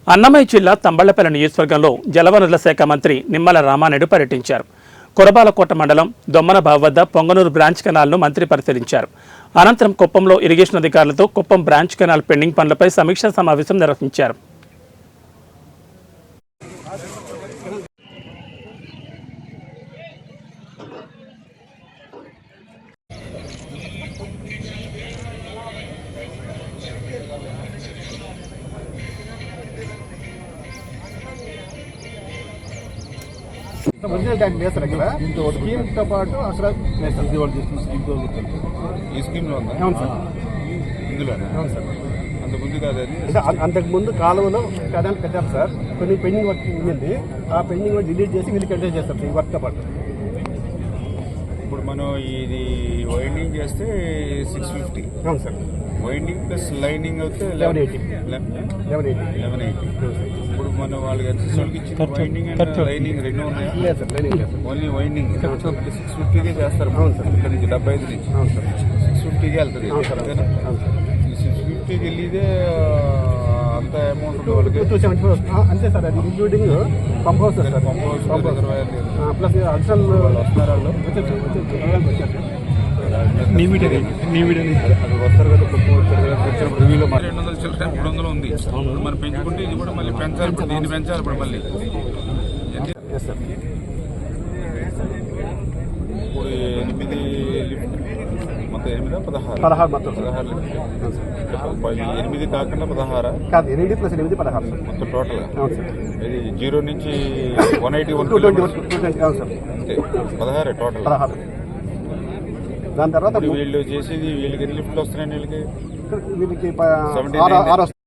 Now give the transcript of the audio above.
అన్నమయ్య జిల్లా తంబళ్లపల్లి నియోజకవర్గంలో జలవనరుల శాఖ మంత్రి నిమ్మల రామానాయుడు పర్యటించారు. కురబాలకోట మండలం దొమ్మనబావి వద్ద పొంగనూరు బ్రాంచ్ కెనాల్ను మంత్రి పరిశీలించారు. అనంతరం కుప్పంలో ఇరిగేషన్ అధికారులతో కుప్పం బ్రాంచ్ కెనాల్ పెండింగ్ పనులపై సమీక్షా సమావేశం నిర్వహించారు. ఒరిజినల్ ట్యాంక్ లేదు సార్ ఇక్కడ స్కీమ్తో పాటు అసలు ఈ స్కీమ్లో ఉందా? అవును సార్, ఇందులో అవును సార్. అంతకుముందు కాదు అది. అంతకుముందు కాలువలో కథలు కట్టారు సార్, కొన్ని పెండింగ్ వర్క్ ఉంది. ఆ పెండింగ్ వర్క్ డిలీట్ చేసి వీళ్ళు కంటిన్యూ చేస్తారు ఈ వర్క్తో పాటు. ఇప్పుడు మనం ఇది వైండింగ్ చేస్తే 650. అవును సార్, వైండింగ్ ప్లస్ లైనింగ్ అయితే 1180. 1180. ఇప్పుడు మనం వాళ్ళకి ఎక్సెస్కి ఇచ్చిన వైండింగ్ అండ్ లైనింగ్ రెండు ఉన్నాయా? లేదు సార్, లైనింగ్ లేదు సార్. ఓన్లీ వైండింగ్ 650కే చేస్తారు. అవును సార్, ఇక్కడ నుంచి 75 నుంచి అవును సార్, 650కే వెళ్తుంది. అవును సార్, అంతేనా? అవును సార్. ఈ 650కి వెళ్ళిదే అంత అమౌంట్ ఉంటుంది వాళ్ళకి. 274 అంతే సార్, అది including pump house sir. Pump house plus additional వస్తున్నారు వాళ్ళు. వచ్చారు. అది వస్తారు కదా, వచ్చినప్పుడు రివ్యూలో 200 చిల్లర 300 ఉంది. మనం పెంచుకుంటే ఇది కూడా మళ్ళీ పెంచాలి. ఇప్పుడు దీన్ని పెంచాలి. ఇప్పుడు మళ్ళీ ఇప్పుడు 8 లిఫ్ట్ మొత్తం 16 మొత్తం 16 లిఫ్ట్. 8 కాకుండా 16 కాదు, 8 + 8 16 మొత్తం టోటల్. అవును సార్. ఇది 0 నుంచి 181 220 అవును సార్, అంతే 16 టోటల్. 16. దాని తర్వాత వీళ్ళు చేసేది వీళ్ళకి ఎన్ని లిఫ్ట్లు వస్తున్నాయి? వీళ్ళకి వీళ్ళకి 79. 6